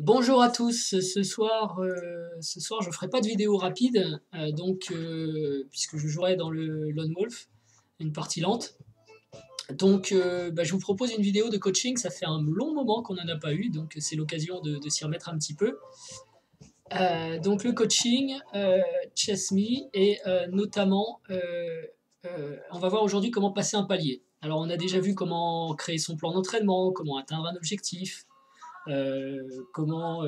Bonjour à tous, ce soir je ferai pas de vidéo rapide, puisque je jouerai dans le Lone Wolf, une partie lente. Je vous propose une vidéo de coaching, ça fait un long moment qu'on n'en a pas eu, donc c'est l'occasion de s'y remettre un petit peu. Le coaching, Chess Me, et notamment, on va voir aujourd'hui comment passer un palier. Alors on a déjà vu comment créer son plan d'entraînement, comment atteindre un objectif, comment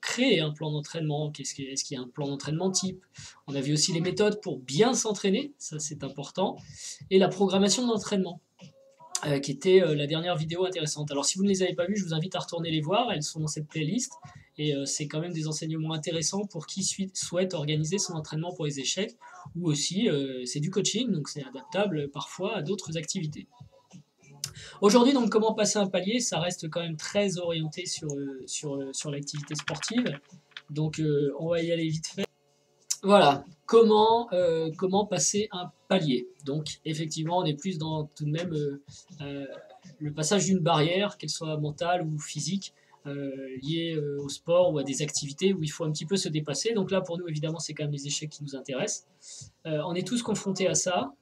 créer un plan d'entraînement, est-ce qu'il y a un plan d'entraînement type. On a vu aussi les méthodes pour bien s'entraîner, ça c'est important, et la programmation d'entraînement, qui était la dernière vidéo intéressante. Alors si vous ne les avez pas vues, je vous invite à retourner les voir, elles sont dans cette playlist, et c'est quand même des enseignements intéressants pour qui souhaite organiser son entraînement pour les échecs, ou aussi c'est du coaching, donc c'est adaptable parfois à d'autres activités. Aujourd'hui, donc, comment passer un palier, ça reste quand même très orienté sur l'activité sportive. On va y aller vite fait. Voilà, comment passer un palier. Donc, effectivement, on est plus dans tout de même le passage d'une barrière, qu'elle soit mentale ou physique, liée au sport ou à des activités où il faut un petit peu se dépasser. Donc là, pour nous, évidemment, c'est quand même les échecs qui nous intéressent. On est tous confrontés à ça.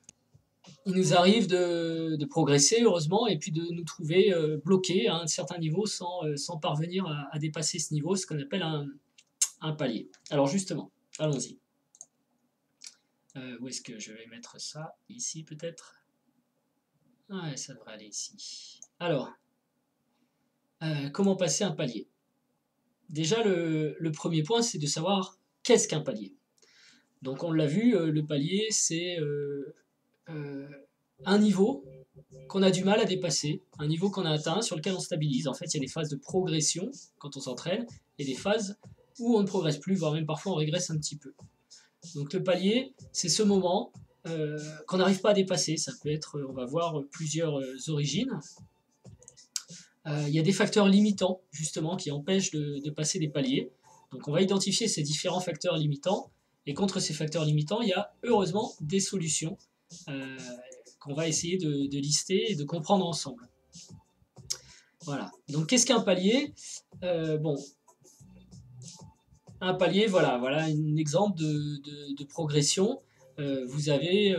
Il nous arrive de progresser, heureusement, et puis de nous trouver bloqués à un certain niveau sans parvenir à dépasser ce niveau, ce qu'on appelle un palier. Alors justement, allons-y. Où est-ce que je vais mettre ça? Ici peut-être? Ouais, ça devrait aller ici. Alors, comment passer un palier? Déjà, le premier point, c'est de savoir qu'est-ce qu'un palier. Donc on l'a vu, le palier, c'est un niveau qu'on a du mal à dépasser, un niveau qu'on a atteint, sur lequel on stabilise. En fait, il y a des phases de progression quand on s'entraîne, et des phases où on ne progresse plus, voire même parfois on régresse un petit peu. Donc le palier, c'est ce moment qu'on n'arrive pas à dépasser. Ça peut être, on va voir plusieurs origines. Il y a des facteurs limitants, justement, qui empêchent de passer des paliers. Donc on va identifier ces différents facteurs limitants, et contre ces facteurs limitants, il y a heureusement des solutions qu'on va essayer de lister et de comprendre ensemble. Voilà. Donc qu'est-ce qu'un palier? Un palier, voilà un exemple de progression. Vous avez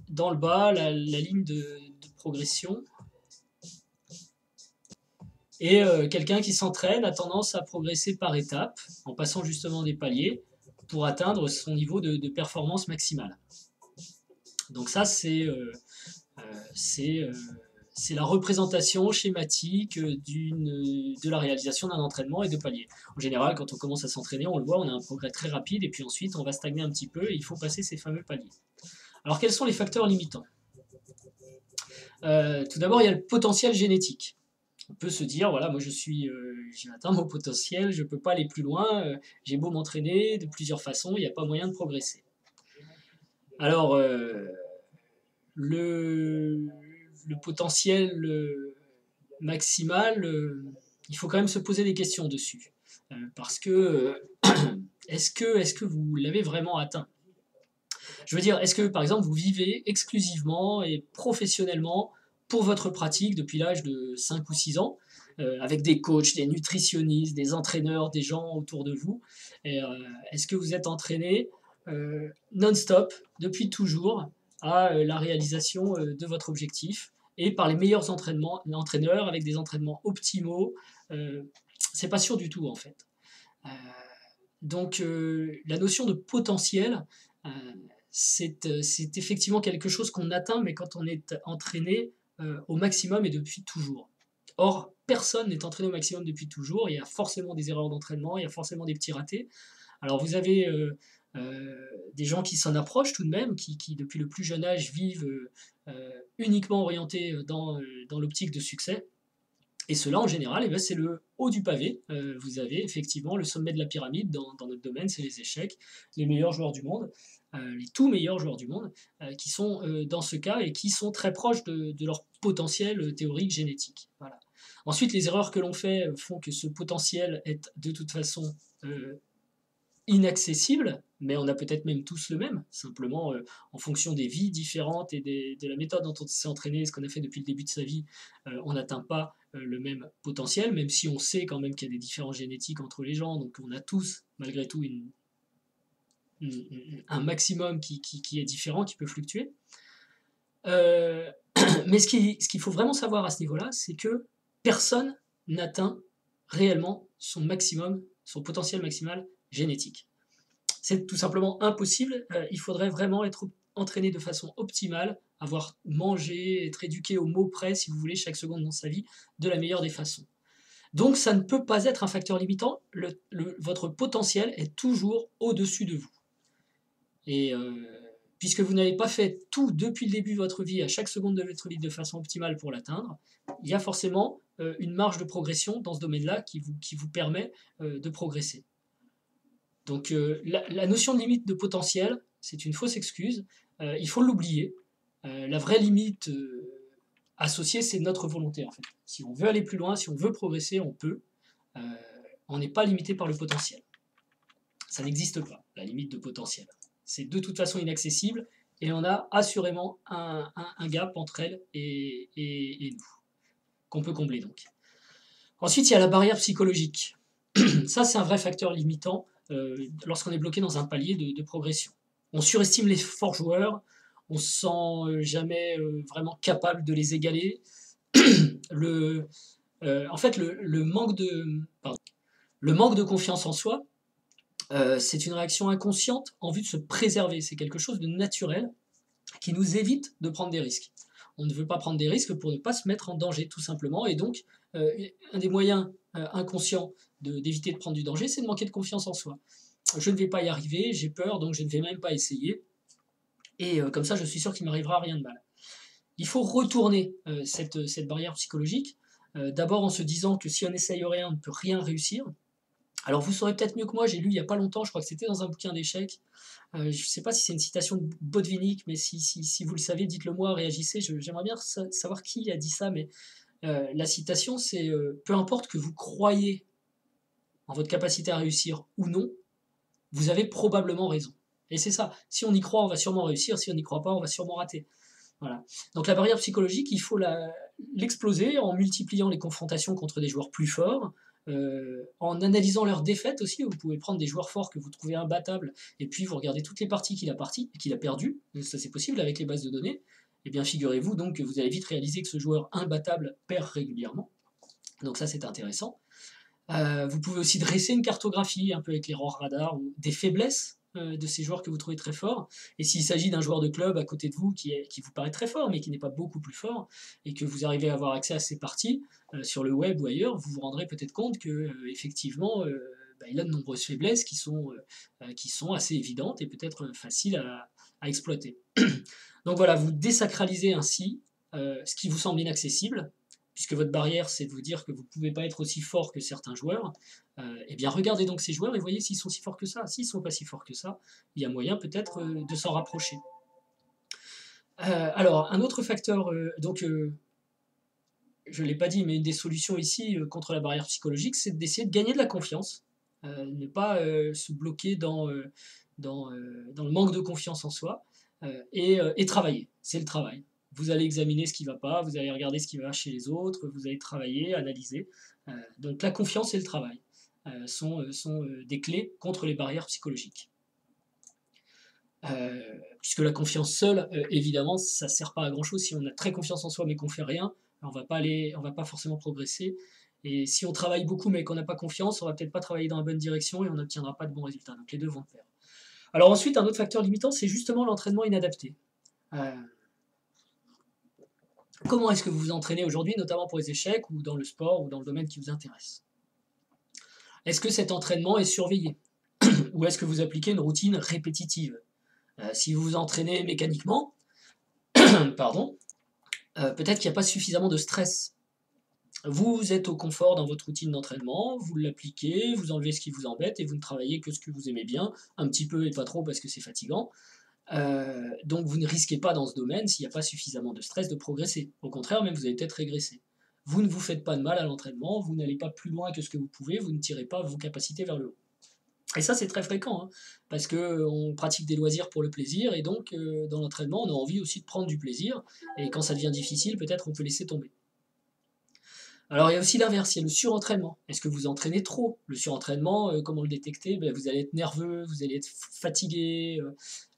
dans le bas la ligne de progression. Et quelqu'un qui s'entraîne a tendance à progresser par étapes, en passant justement des paliers, pour atteindre son niveau de performance maximale. Donc ça, c'est la représentation schématique de la réalisation d'un entraînement et de paliers. En général, quand on commence à s'entraîner, on le voit, on a un progrès très rapide, et puis ensuite on va stagner un petit peu, et il faut passer ces fameux paliers. Alors quels sont les facteurs limitants? Tout d'abord, il y a le potentiel génétique. On peut se dire, voilà, moi j'ai atteint mon potentiel, je ne peux pas aller plus loin, j'ai beau m'entraîner de plusieurs façons, il n'y a pas moyen de progresser. Alors, le potentiel maximal, il faut quand même se poser des questions dessus. Parce que, est-ce que vous l'avez vraiment atteint? Je veux dire, est-ce que, par exemple, vous vivez exclusivement et professionnellement pour votre pratique depuis l'âge de 5 ou 6 ans, avec des coachs, des nutritionnistes, des entraîneurs, des gens autour de vous? Est-ce que vous êtes entraîné non-stop, depuis toujours, à la réalisation de votre objectif, et par les meilleurs entraîneurs, avec des entraînements optimaux? C'est pas sûr du tout, en fait. La notion de potentiel, euh, c'est effectivement quelque chose qu'on atteint, mais quand on est entraîné au maximum et depuis toujours. Or, personne n'est entraîné au maximum depuis toujours. Il y a forcément des erreurs d'entraînement, il y a forcément des petits ratés. Alors vous avez des gens qui s'en approchent tout de même, qui depuis le plus jeune âge vivent uniquement orientés dans l'optique de succès. Et cela, en général, c'est le haut du pavé. Vous avez effectivement le sommet de la pyramide dans notre domaine, c'est les échecs. Les meilleurs joueurs du monde, les tout meilleurs joueurs du monde, qui sont dans ce cas et qui sont très proches de leur potentiel théorique génétique. Voilà. Ensuite, les erreurs que l'on fait font que ce potentiel est de toute façon inaccessible, mais on a peut-être même tous le même. Simplement, en fonction des vies différentes et de la méthode dont on s'est entraîné, ce qu'on a fait depuis le début de sa vie, on n'atteint pas le même potentiel, même si on sait quand même qu'il y a des différences génétiques entre les gens, donc on a tous, malgré tout, un maximum qui est différent, qui peut fluctuer. Euh, mais ce qu'il faut vraiment savoir à ce niveau-là, c'est que personne n'atteint réellement son maximum, son potentiel maximal génétique. C'est tout simplement impossible. Il faudrait vraiment être entraîné de façon optimale, avoir mangé, être éduqué au mot près, si vous voulez, chaque seconde dans sa vie, de la meilleure des façons. Donc ça ne peut pas être un facteur limitant. Votre potentiel est toujours au-dessus de vous. Et puisque vous n'avez pas fait tout depuis le début de votre vie, à chaque seconde de votre vie, de façon optimale pour l'atteindre, il y a forcément une marge de progression dans ce domaine-là qui vous permet de progresser. Donc la notion de limite de potentiel, c'est une fausse excuse. Il faut l'oublier. La vraie limite associée, c'est notre volonté en fait. Si on veut aller plus loin, si on veut progresser, on peut. Euh, on n'est pas limité par le potentiel. Ça n'existe pas, la limite de potentiel. C'est de toute façon inaccessible et on a assurément un gap entre elle et nous, qu'on peut combler donc. Ensuite, il y a la barrière psychologique. Ça, c'est un vrai facteur limitant lorsqu'on est bloqué dans un palier de progression. On surestime les forts joueurs, on se sent jamais vraiment capable de les égaler. En fait, le manque de confiance en soi, c'est une réaction inconsciente en vue de se préserver. C'est quelque chose de naturel qui nous évite de prendre des risques. On ne veut pas prendre des risques pour ne pas se mettre en danger, tout simplement. Et donc, un des moyens inconscients d'éviter de prendre du danger, c'est de manquer de confiance en soi. Je ne vais pas y arriver, j'ai peur, donc je ne vais même pas essayer. Et comme ça, je suis sûr qu'il ne m'arrivera rien de mal. Il faut retourner cette barrière psychologique, d'abord en se disant que si on n'essaye rien, on ne peut rien réussir. Alors vous saurez peut-être mieux que moi, j'ai lu il n'y a pas longtemps, je crois que c'était dans un bouquin d'échecs. Je ne sais pas si c'est une citation de Botvinnik, mais si vous le savez, dites-le moi, réagissez. J'aimerais bien savoir qui a dit ça, mais la citation c'est peu importe que vous croyez en votre capacité à réussir ou non, vous avez probablement raison. Et c'est ça, si on y croit, on va sûrement réussir, si on n'y croit pas, on va sûrement rater. Voilà. Donc la barrière psychologique, il faut l'exploser en multipliant les confrontations contre des joueurs plus forts, en analysant leurs défaites aussi. Vous pouvez prendre des joueurs forts que vous trouvez imbattables, et puis vous regardez toutes les parties qu'il a perdues, ça c'est possible avec les bases de données, et bien figurez-vous donc que vous allez vite réaliser que ce joueur imbattable perd régulièrement. Donc ça c'est intéressant. Vous pouvez aussi dresser une cartographie un peu avec l'erreur radar ou des faiblesses de ces joueurs que vous trouvez très forts. Et s'il s'agit d'un joueur de club à côté de vous qui vous paraît très fort, mais qui n'est pas beaucoup plus fort, et que vous arrivez à avoir accès à ces parties sur le web ou ailleurs, vous vous rendrez peut-être compte que effectivement, il a de nombreuses faiblesses qui sont assez évidentes et peut-être faciles à exploiter. Donc voilà, vous désacralisez ainsi ce qui vous semble inaccessible, puisque votre barrière c'est de vous dire que vous ne pouvez pas être aussi fort que certains joueurs, eh bien regardez donc ces joueurs et voyez s'ils sont si forts que ça. S'ils ne sont pas si forts que ça, il y a moyen peut-être de s'en rapprocher. Alors, un autre facteur, je ne l'ai pas dit, mais une des solutions ici contre la barrière psychologique, c'est d'essayer de gagner de la confiance, ne pas se bloquer dans le manque de confiance en soi, et travailler. C'est le travail. Vous allez examiner ce qui ne va pas, vous allez regarder ce qui va chez les autres, vous allez travailler, analyser. Donc la confiance et le travail sont des clés contre les barrières psychologiques. Puisque la confiance seule, évidemment, ça ne sert pas à grand chose. Si on a très confiance en soi mais qu'on ne fait rien, on va pas forcément progresser. Et si on travaille beaucoup mais qu'on n'a pas confiance, on va peut-être pas travailler dans la bonne direction et on n'obtiendra pas de bons résultats. Donc les deux vont de pair. Alors ensuite, un autre facteur limitant, c'est justement l'entraînement inadapté. Comment est-ce que vous vous entraînez aujourd'hui, notamment pour les échecs ou dans le sport ou dans le domaine qui vous intéresse? Est-ce que cet entraînement est surveillé? Ou est-ce que vous appliquez une routine répétitive? Si vous vous entraînez mécaniquement, pardon, peut-être qu'il n'y a pas suffisamment de stress. Vous êtes au confort dans votre routine d'entraînement, vous l'appliquez, vous enlevez ce qui vous embête et vous ne travaillez que ce que vous aimez bien, un petit peu et pas trop parce que c'est fatigant. Donc vous ne risquez pas dans ce domaine, s'il n'y a pas suffisamment de stress, de progresser. Au contraire, même vous allez peut-être régresser. Vous ne vous faites pas de mal à l'entraînement, vous n'allez pas plus loin que ce que vous pouvez, vous ne tirez pas vos capacités vers le haut. Et ça, c'est très fréquent, hein, parce qu'on pratique des loisirs pour le plaisir, et donc dans l'entraînement, on a envie aussi de prendre du plaisir, et quand ça devient difficile, peut-être on peut laisser tomber. Alors il y a aussi l'inverse, il y a le surentraînement. Est-ce que vous entraînez trop? Le surentraînement, comment le détecter? Ben, vous allez être nerveux, vous allez être fatigué.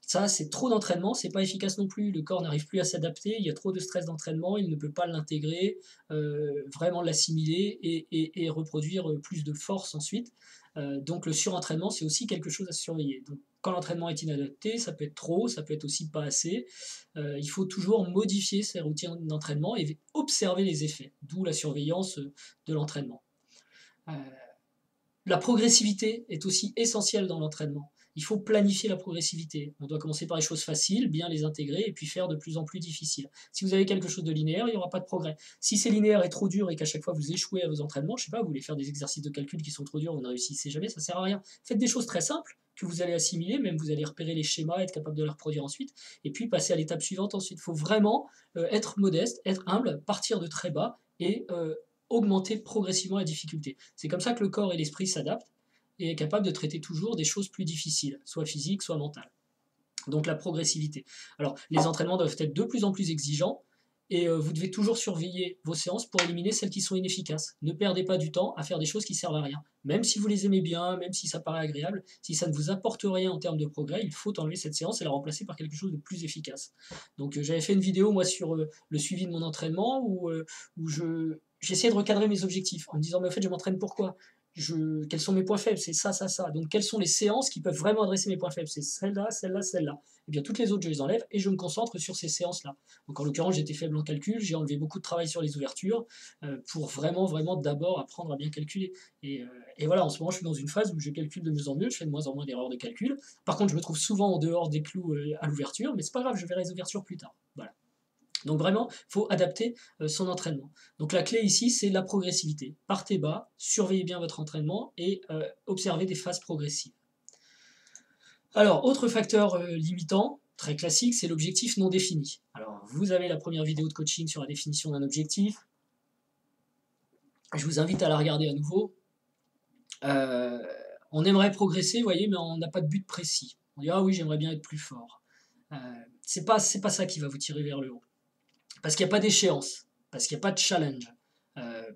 Ça, c'est trop d'entraînement, c'est pas efficace non plus. Le corps n'arrive plus à s'adapter, il y a trop de stress d'entraînement, il ne peut pas l'intégrer, vraiment l'assimiler et reproduire plus de force ensuite. Donc le surentraînement, c'est aussi quelque chose à surveiller. Donc, quand l'entraînement est inadapté, ça peut être trop, ça peut être aussi pas assez. Il faut toujours modifier ses routines d'entraînement et observer les effets, d'où la surveillance de l'entraînement. Euh, la progressivité est aussi essentielle dans l'entraînement. Il faut planifier la progressivité. On doit commencer par les choses faciles, bien les intégrer, et puis faire de plus en plus difficiles. Si vous avez quelque chose de linéaire, il n'y aura pas de progrès. Si c'est linéaire et trop dur et qu'à chaque fois vous échouez à vos entraînements, je sais pas, vous voulez faire des exercices de calcul qui sont trop durs, vous ne réussissez jamais, ça sert à rien. Faites des choses très simples que vous allez assimiler, même vous allez repérer les schémas, être capable de les reproduire ensuite, et puis passer à l'étape suivante ensuite. Il faut vraiment être modeste, être humble, partir de très bas et augmenter progressivement la difficulté. C'est comme ça que le corps et l'esprit s'adaptent et est capable de traiter toujours des choses plus difficiles, soit physiques, soit mentales. Donc la progressivité. Alors les entraînements doivent être de plus en plus exigeants et vous devez toujours surveiller vos séances pour éliminer celles qui sont inefficaces. Ne perdez pas du temps à faire des choses qui servent à rien. Même si vous les aimez bien, même si ça paraît agréable, si ça ne vous apporte rien en termes de progrès, il faut enlever cette séance et la remplacer par quelque chose de plus efficace. Donc j'avais fait une vidéo moi sur le suivi de mon entraînement où j'essayais de recadrer mes objectifs en me disant mais en fait je m'entraîne pourquoi? Quels sont mes points faibles? C'est ça, ça, ça. Donc quelles sont les séances qui peuvent vraiment adresser mes points faibles? C'est celle-là, celle-là, celle-là. Et bien toutes les autres, je les enlève et je me concentre sur ces séances-là. Donc en l'occurrence, j'étais faible en calcul, j'ai enlevé beaucoup de travail sur les ouvertures pour vraiment, vraiment d'abord apprendre à bien calculer. Et voilà, en ce moment, je suis dans une phase où je calcule de mieux en mieux, je fais de moins en moins d'erreurs de calcul. Par contre, je me trouve souvent en dehors des clous à l'ouverture, mais c'est pas grave, je verrai les ouvertures plus tard. Voilà. Donc vraiment, il faut adapter son entraînement. Donc la clé ici, c'est la progressivité. Partez bas, surveillez bien votre entraînement et observez des phases progressives. Alors, autre facteur limitant, très classique, c'est l'objectif non défini. Alors, vous avez la première vidéo de coaching sur la définition d'un objectif. Je vous invite à la regarder à nouveau. Euh, on aimerait progresser, vous voyez, mais on n'a pas de but précis. On dit, ah oui, j'aimerais bien être plus fort. C'est pas ça qui va vous tirer vers le haut. Parce qu'il n'y a pas d'échéance, parce qu'il n'y a pas de challenge,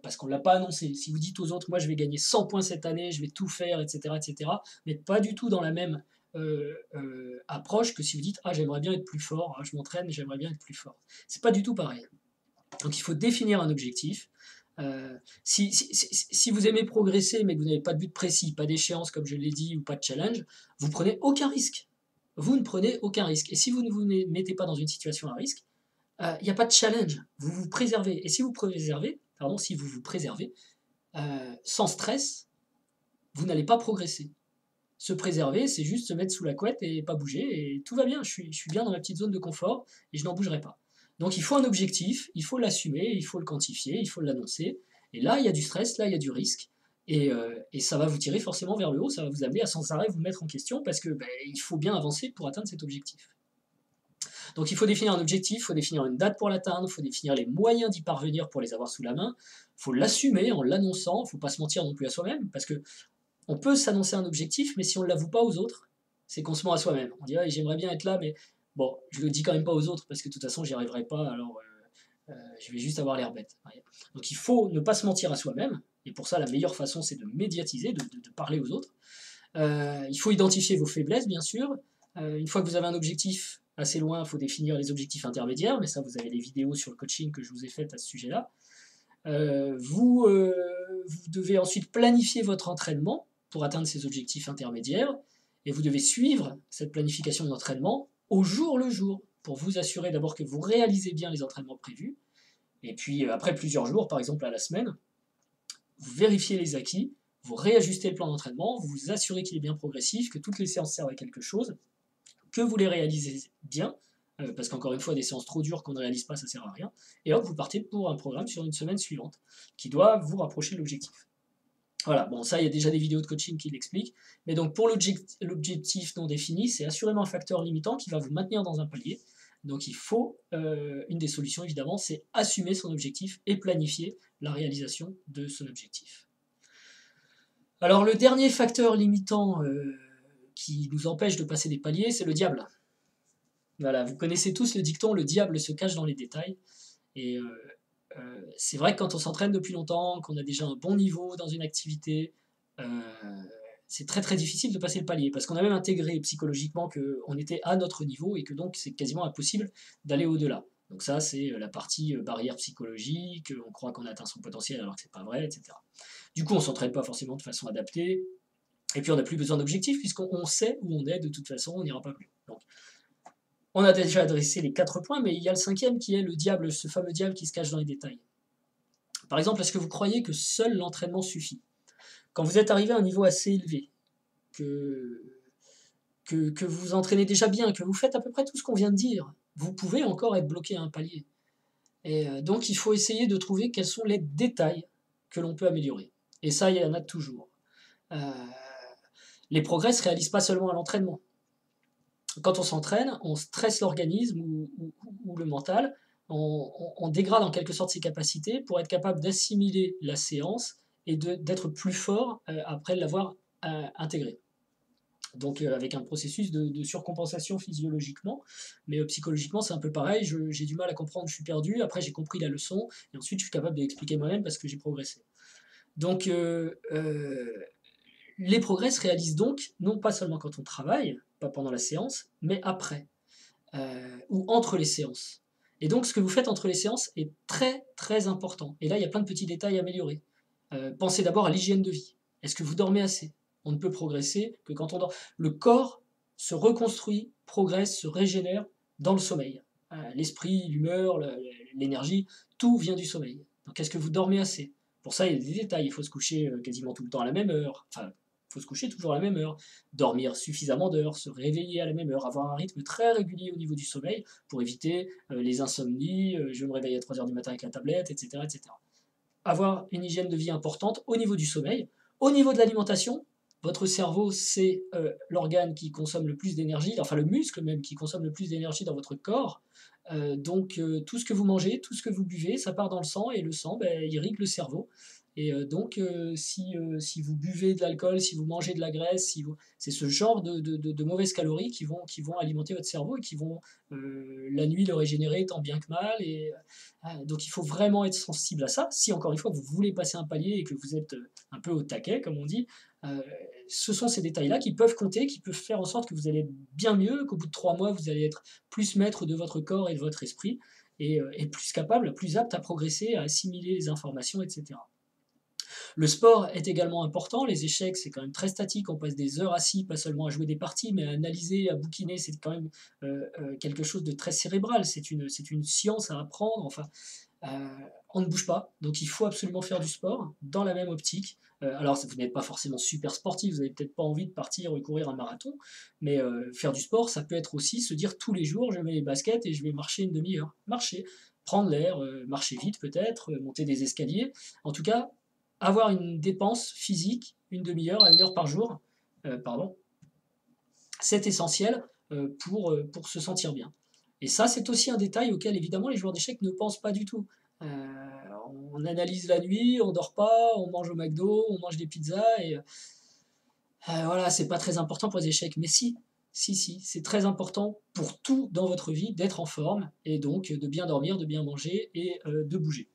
parce qu'on ne l'a pas annoncé. Si vous dites aux autres, moi je vais gagner 100 points cette année, je vais tout faire, etc., mais pas du tout dans la même approche que si vous dites, ah j'aimerais bien être plus fort, ah, je m'entraîne, j'aimerais bien être plus fort. C'est pas du tout pareil. Donc il faut définir un objectif. Si vous aimez progresser, mais que vous n'avez pas de but précis, pas d'échéance comme je l'ai dit, ou pas de challenge, vous prenez aucun risque. Vous ne prenez aucun risque. Et si vous ne vous mettez pas dans une situation à risque, il n'y a pas de challenge, vous vous préservez. Et si vous vous préservez sans stress, vous n'allez pas progresser. Se préserver, c'est juste se mettre sous la couette et pas bouger, et tout va bien, je suis bien dans ma petite zone de confort, et je n'en bougerai pas. Donc il faut un objectif, il faut l'assumer, il faut le quantifier, il faut l'annoncer, et là il y a du stress, là il y a du risque, et ça va vous tirer forcément vers le haut, ça va vous amener à sans arrêt vous mettre en question, parce que il faut bien avancer pour atteindre cet objectif. Donc il faut définir un objectif, il faut définir une date pour l'atteindre, il faut définir les moyens d'y parvenir pour les avoir sous la main, il faut l'assumer en l'annonçant, il ne faut pas se mentir non plus à soi-même, parce que on peut s'annoncer un objectif, mais si on ne l'avoue pas aux autres, c'est qu'on se ment à soi-même. On dit, ah, j'aimerais bien être là, mais bon, je le dis quand même pas aux autres, parce que de toute façon, j'y arriverai pas, alors je vais juste avoir l'air bête. Donc il faut ne pas se mentir à soi-même, et pour ça, la meilleure façon, c'est de médiatiser, de parler aux autres. Il faut identifier vos faiblesses, bien sûr. Une fois que vous avez un objectif assez loin, il faut définir les objectifs intermédiaires, mais ça, vous avez les vidéos sur le coaching que je vous ai faites à ce sujet-là. Vous devez ensuite planifier votre entraînement pour atteindre ces objectifs intermédiaires, et vous devez suivre cette planification d'entraînement au jour le jour, pour vous assurer d'abord que vous réalisez bien les entraînements prévus, et puis après plusieurs jours, par exemple à la semaine, vous vérifiez les acquis, vous réajustez le plan d'entraînement, vous vous assurez qu'il est bien progressif, que toutes les séances servent à quelque chose, que vous les réalisez bien, parce qu'encore une fois, des séances trop dures qu'on ne réalise pas, ça sert à rien, et hop, vous partez pour un programme sur une semaine suivante, qui doit vous rapprocher de l'objectif. Voilà, bon, ça, il y a déjà des vidéos de coaching qui l'expliquent, mais donc pour l'objectif non défini, c'est assurément un facteur limitant qui va vous maintenir dans un palier. Donc il faut, une des solutions évidemment, c'est assumer son objectif et planifier la réalisation de son objectif. Alors le dernier facteur limitant qui nous empêche de passer des paliers, c'est le diable. Voilà, vous connaissez tous le dicton, le diable se cache dans les détails. Et c'est vrai que quand on s'entraîne depuis longtemps, qu'on a déjà un bon niveau dans une activité, euh, c'est très très difficile de passer le palier, parce qu'on a même intégré psychologiquement qu'on était à notre niveau et que donc c'est quasiment impossible d'aller au-delà. Donc ça, c'est la partie barrière psychologique, on croit qu'on a atteint son potentiel alors que c'est pas vrai, etc. Du coup, on s'entraîne pas forcément de façon adaptée, et puis on n'a plus besoin d'objectifs, puisqu'on sait où on est de toute façon, on n'ira pas plus. Donc, on a déjà adressé les 4 points, mais il y a le cinquième qui est le diable, ce fameux diable qui se cache dans les détails. Par exemple, est-ce que vous croyez que seul l'entraînement suffit? Quand vous êtes arrivé à un niveau assez élevé, que, que vous vous entraînez déjà bien, que vous faites à peu près tout ce qu'on vient de dire, vous pouvez encore être bloqué à un palier. Et donc il faut essayer de trouver quels sont les détails que l'on peut améliorer. Et ça, il y en a toujours. Euh, les progrès ne se réalisent pas seulement à l'entraînement. Quand on s'entraîne, on stresse l'organisme ou le mental, on dégrade en quelque sorte ses capacités pour être capable d'assimiler la séance et d'être plus fort après l'avoir intégré. Donc avec un processus de surcompensation physiologiquement, mais psychologiquement c'est un peu pareil, j'ai du mal à comprendre, je suis perdu, après j'ai compris la leçon, et ensuite je suis capable de l'expliquer moi-même parce que j'ai progressé. Donc les progrès se réalisent donc non pas seulement quand on travaille, pas pendant la séance, mais après, ou entre les séances. Et donc ce que vous faites entre les séances est très très important. Et là il y a plein de petits détails à améliorer. Pensez d'abord à l'hygiène de vie. Est-ce que vous dormez assez? On ne peut progresser que quand on dort. Le corps se reconstruit, progresse, se régénère dans le sommeil. L'esprit, l'humeur, l'énergie, tout vient du sommeil. Donc est-ce que vous dormez assez? Pour ça, il y a des détails. Il faut se coucher quasiment tout le temps à la même heure. Enfin, il faut se coucher toujours à la même heure. Dormir suffisamment d'heures, se réveiller à la même heure, avoir un rythme très régulier au niveau du sommeil pour éviter les insomnies, je me réveille à 3 heures du matin avec la tablette, etc., etc. Avoir une hygiène de vie importante au niveau du sommeil. Au niveau de l'alimentation, votre cerveau, c'est l'organe qui consomme le plus d'énergie, enfin le muscle même qui consomme le plus d'énergie dans votre corps. Donc tout ce que vous mangez, tout ce que vous buvez, ça part dans le sang et le sang irrigue le cerveau. Et donc si vous buvez de l'alcool, si vous mangez de la graisse, c'est ce genre de mauvaises calories qui vont alimenter votre cerveau et qui vont la nuit le régénérer tant bien que mal. Et donc il faut vraiment être sensible à ça. Si encore une fois vous voulez passer un palier et que vous êtes un peu au taquet, comme on dit, euh, ce sont ces détails-là qui peuvent compter, qui peuvent faire en sorte que vous allez être bien mieux, qu'au bout de 3 mois vous allez être plus maître de votre corps et de votre esprit, et plus capable, plus apte à progresser, à assimiler les informations, etc. Le sport est également important, les échecs c'est quand même très statique, on passe des heures assis, pas seulement à jouer des parties, mais à analyser, à bouquiner, c'est quand même quelque chose de très cérébral, c'est une science à apprendre, enfin, on ne bouge pas, donc il faut absolument faire du sport dans la même optique. Alors vous n'êtes pas forcément super sportif, vous n'avez peut-être pas envie de partir courir un marathon, mais faire du sport, ça peut être aussi se dire tous les jours, je mets les baskets et je vais marcher une demi-heure. Marcher, prendre l'air, marcher vite peut-être, monter des escaliers. En tout cas, avoir une dépense physique, une demi-heure à 1 heure par jour, pardon, c'est essentiel pour se sentir bien. Et ça, c'est aussi un détail auquel évidemment les joueurs d'échecs ne pensent pas du tout. On analyse la nuit, on dort pas, on mange au McDo, on mange des pizzas, et voilà, c'est pas très important pour les échecs. Mais si, c'est très important pour tout dans votre vie d'être en forme, et donc de bien dormir, de bien manger et de bouger.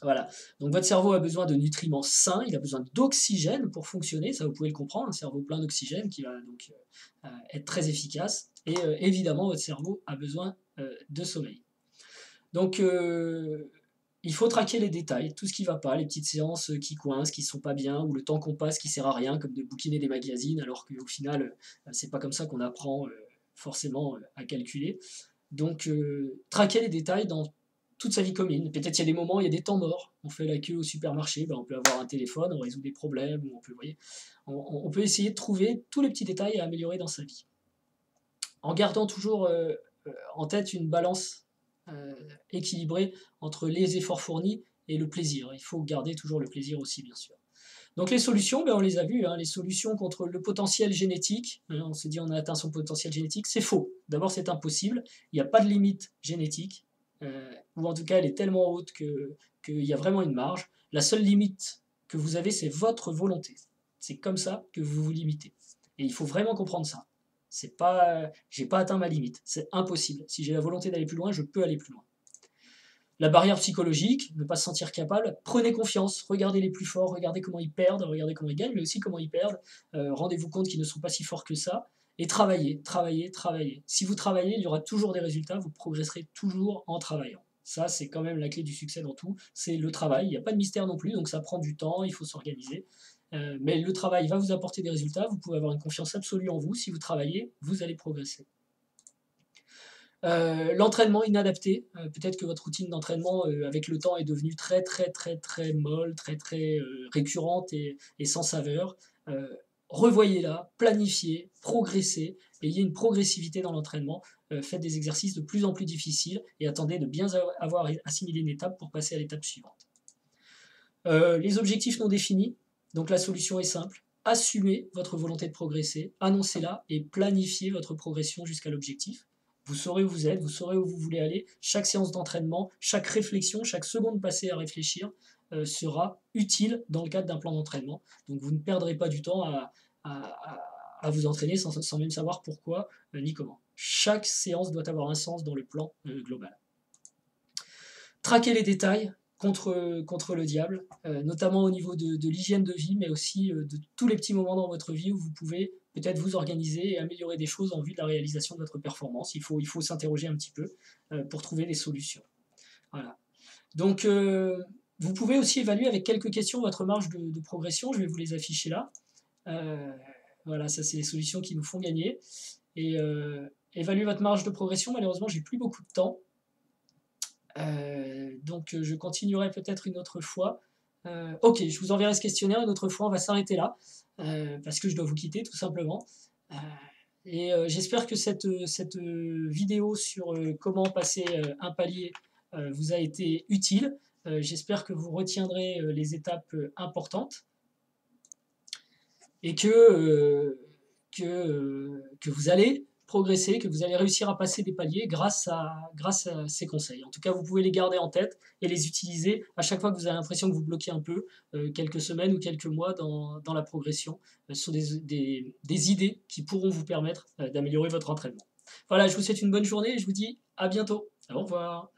Voilà. Donc votre cerveau a besoin de nutriments sains, il a besoin d'oxygène pour fonctionner, ça vous pouvez le comprendre, un cerveau plein d'oxygène qui va donc être très efficace. Et évidemment, votre cerveau a besoin de sommeil. Donc il faut traquer les détails, tout ce qui ne va pas, les petites séances qui coincent, qui ne sont pas bien, ou le temps qu'on passe qui sert à rien, comme de bouquiner des magazines, alors qu'au final, c'est pas comme ça qu'on apprend forcément à calculer. Donc traquer les détails dans toute sa vie commune. Peut-être il y a des moments, il y a des temps morts. On fait la queue au supermarché, ben on peut avoir un téléphone, on résout des problèmes, ou on peut, voyez, on peut essayer de trouver tous les petits détails à améliorer dans sa vie. En gardant toujours en tête une balance équilibrée entre les efforts fournis et le plaisir. Il faut garder toujours le plaisir aussi, bien sûr. Donc les solutions, ben on les a vues, hein, les solutions contre le potentiel génétique, hein, on s'est dit on a atteint son potentiel génétique, c'est faux. D'abord c'est impossible, il n'y a pas de limite génétique, ou en tout cas elle est tellement haute qu'il y a vraiment une marge. La seule limite que vous avez, c'est votre volonté. C'est comme ça que vous vous limitez. Et il faut vraiment comprendre ça. C'est pas, j'ai pas atteint ma limite. C'est impossible. Si j'ai la volonté d'aller plus loin, je peux aller plus loin. La barrière psychologique, ne pas se sentir capable, prenez confiance, regardez les plus forts, regardez comment ils perdent, regardez comment ils gagnent, mais aussi comment ils perdent. Rendez-vous compte qu'ils ne sont pas si forts que ça. Et travaillez, travaillez, travaillez. Si vous travaillez, il y aura toujours des résultats, vous progresserez toujours en travaillant. Ça, c'est quand même la clé du succès dans tout, c'est le travail. Il n'y a pas de mystère non plus, donc ça prend du temps, il faut s'organiser. Mais le travail va vous apporter des résultats, vous pouvez avoir une confiance absolue en vous. Si vous travaillez, vous allez progresser. L'entraînement inadapté, peut-être que votre routine d'entraînement avec le temps est devenue très très très très molle, très très récurrente et sans saveur. Revoyez-la, planifiez, progressez, ayez une progressivité dans l'entraînement, faites des exercices de plus en plus difficiles et attendez de bien avoir assimilé une étape pour passer à l'étape suivante. Les objectifs non définis, donc la solution est simple, assumez votre volonté de progresser, annoncez-la et planifiez votre progression jusqu'à l'objectif. Vous saurez où vous êtes, vous saurez où vous voulez aller. Chaque séance d'entraînement, chaque réflexion, chaque seconde passée à réfléchir sera utile dans le cadre d'un plan d'entraînement. Donc vous ne perdrez pas du temps à vous entraîner sans même savoir pourquoi ni comment. Chaque séance doit avoir un sens dans le plan global. Traquez les détails contre le diable, notamment au niveau de l'hygiène de vie, mais aussi de tous les petits moments dans votre vie où vous pouvez peut-être vous organiser et améliorer des choses en vue de la réalisation de votre performance. Il faut s'interroger un petit peu pour trouver des solutions. Voilà. Donc, vous pouvez aussi évaluer avec quelques questions votre marge de progression. Je vais vous les afficher là. Voilà, ça c'est les solutions qui nous font gagner. Et évaluer votre marge de progression, malheureusement, j'ai plus beaucoup de temps. Donc je continuerai peut-être une autre fois. Ok, je vous enverrai ce questionnaire une autre fois, on va s'arrêter là, parce que je dois vous quitter tout simplement. Et j'espère que cette vidéo sur comment passer un palier vous a été utile. J'espère que vous retiendrez les étapes importantes et que vous allez progresser, que vous allez réussir à passer des paliers grâce à ces conseils. En tout cas, vous pouvez les garder en tête et les utiliser à chaque fois que vous avez l'impression que vous bloquez un peu, quelques semaines ou quelques mois dans la progression. Ce sont des idées qui pourront vous permettre d'améliorer votre entraînement. Voilà, je vous souhaite une bonne journée et je vous dis à bientôt. Au revoir.